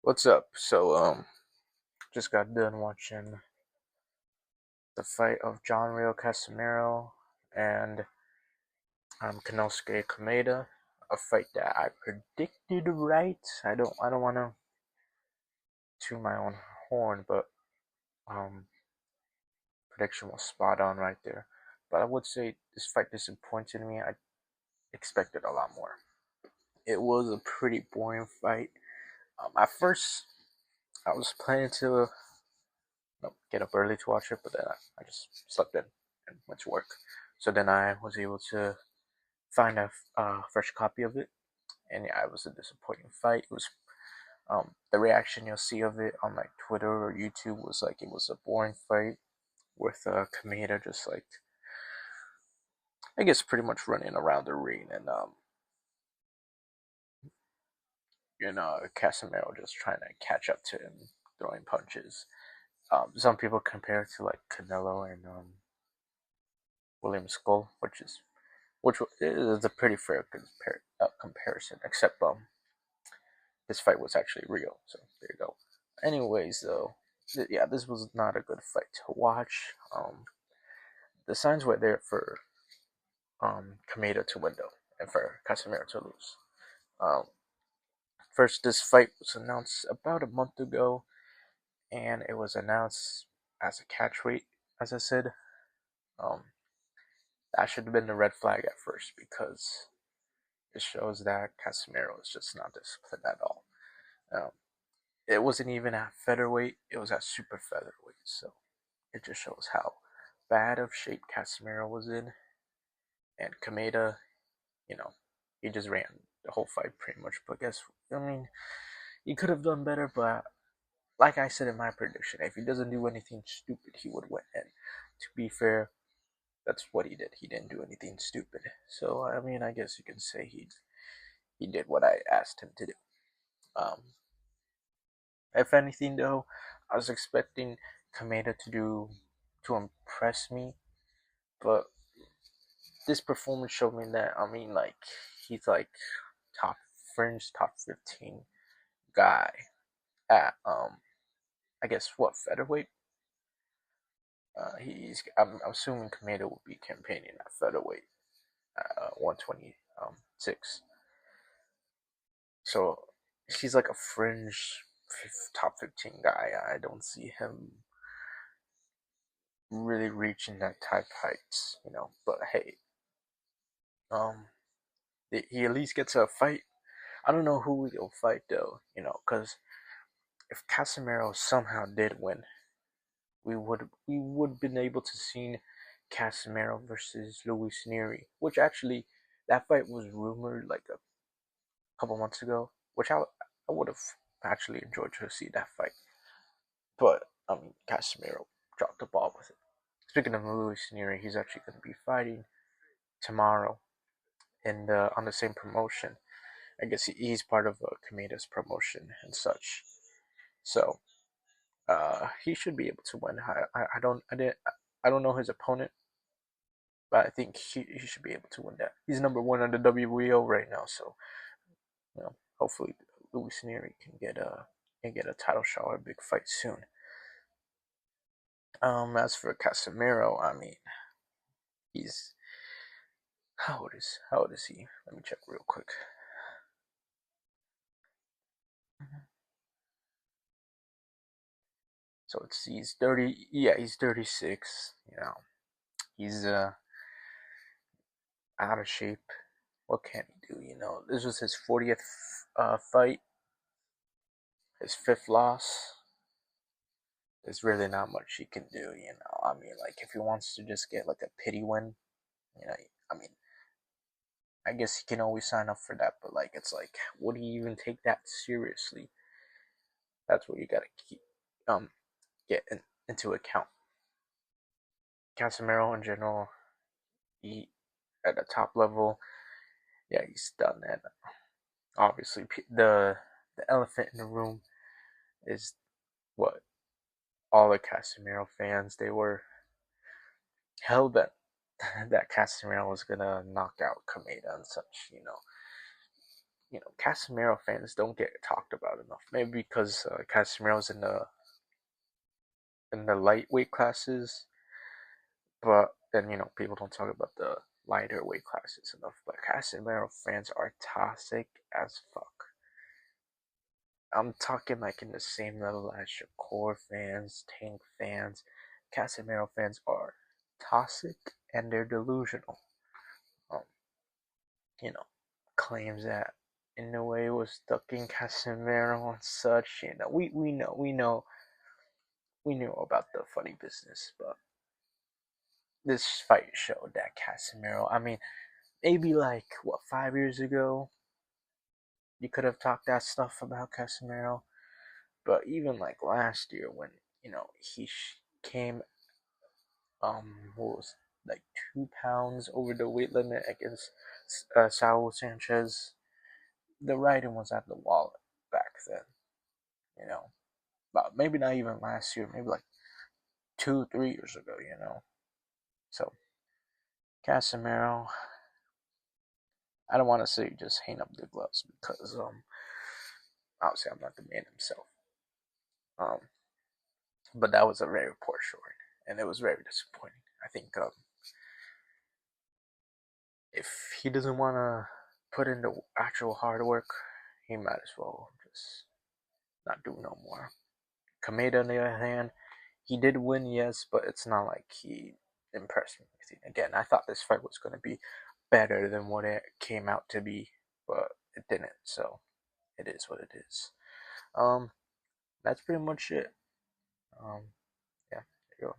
What's up? Just got done watching the fight of Riel Casimero and Kameda, a fight that I predicted right. I don't want to toot my own horn, but um, prediction was spot on right there. But I would say this fight disappointed me. I expected a lot more. It was a pretty boring fight. At first, I was planning to get up early to watch it, but then I just slept in and went to work. So then I was able to find a fresh copy of it, and yeah, it was a disappointing fight. It was the reaction you'll see of it on like Twitter or YouTube was like it was a boring fight with Kameda just like I guess pretty much running around the ring and Casimero just trying to catch up to him throwing punches. Some people compare it to like Canelo and William Skull, which is a pretty fair comparison, except this fight was actually real. So there you go. Anyways, though, yeah, this was not a good fight to watch. The signs were there for Kameda to win though, and for Casimero to lose. Um, First, this fight was announced about a month ago, and it was announced as a catch weight, as I said. Um, that should have been the red flag at first because it shows that Casimero is just not disciplined at all. Um, it wasn't even at featherweight; it was at super featherweight. So it just shows how bad of shape Casimero was in, and Kameda, you know, he just ran the whole fight pretty much. But I mean, he could have done better. But like I said in my prediction, if he doesn't do anything stupid, he would win. And to be fair, that's what he did. He didn't do anything stupid. So I mean, I guess you can say he did what I asked him to do. Um, if anything, though, I was expecting Kameda to impress me, but this performance showed me that like he's like top fringe top 15 guy at I guess what featherweight. I'm assuming Kameda will be campaigning at featherweight 126. So he's like a fringe top 15 guy. I don't see him really reaching that type heights, But hey, um, he at least gets a fight. I don't know who he'll fight though, because if Casimero somehow did win, we would been able to see Casimero versus Luis Neri, which actually that fight was rumored like a couple months ago, which I would have actually enjoyed to see that fight, but Casimero dropped the ball with it. Speaking of Luis Neri, he's actually going to be fighting tomorrow in on the same promotion. I guess he's part of Kameda's promotion and such. So he should be able to win. I don't know his opponent, but I think he should be able to win that. He's number one on the WBO right now, so hopefully Luis Neri can get a title shot or a big fight soon. As for Casimero, I mean, he's how old is he? Let me check real quick. So he's 30. Yeah, he's 36. He's out of shape. What can he do? This was his 40th fight, his fifth loss. There's really not much he can do. I mean, like if he wants to just get like a pity win, you know, I mean, I guess he can always sign up for that. But like, it's like, would he even take that seriously? That's what you gotta keep get into account. Casemiro in general, he at the top level, yeah, he's done that. Obviously, the elephant in the room is what all the Casemiro fans they were hell bent that Casemiro was gonna knock out Kameda and such. Casimero fans don't get talked about enough. Maybe because Casimero's in the lightweight classes, but then people don't talk about the lighter weight classes enough. But Casimero fans are toxic as fuck. I'm talking like in the same level as Shakur fans, Tank fans. Casimero fans are toxic and they're delusional. Um, you know, Claims that in a way was ducking Casimero and such. We knew about the funny business, but this fight showed that Casimero. I mean, maybe like what 5 years ago, you could have talked that stuff about Casimero, but even like last year when he came what was like 2 pounds over the weight limit against Saul Sanchez, the writing was at the wall back then. You know, but maybe not even last year, maybe like 2, 3 years ago. So Casimiro, I don't want to say just hang up the gloves because obviously I'm not the man himself. Um, but that was a very poor showing, and it was very disappointing. I think if he doesn't want to put in the actual hard work, he might as well just not do no more. Kameda, on the other hand, he did win, yes, but it's not like he impressed me. Again, I thought this fight was going to be better than what it came out to be, but it didn't. So it is what it is. Um, that's pretty much it. Yeah, there you go.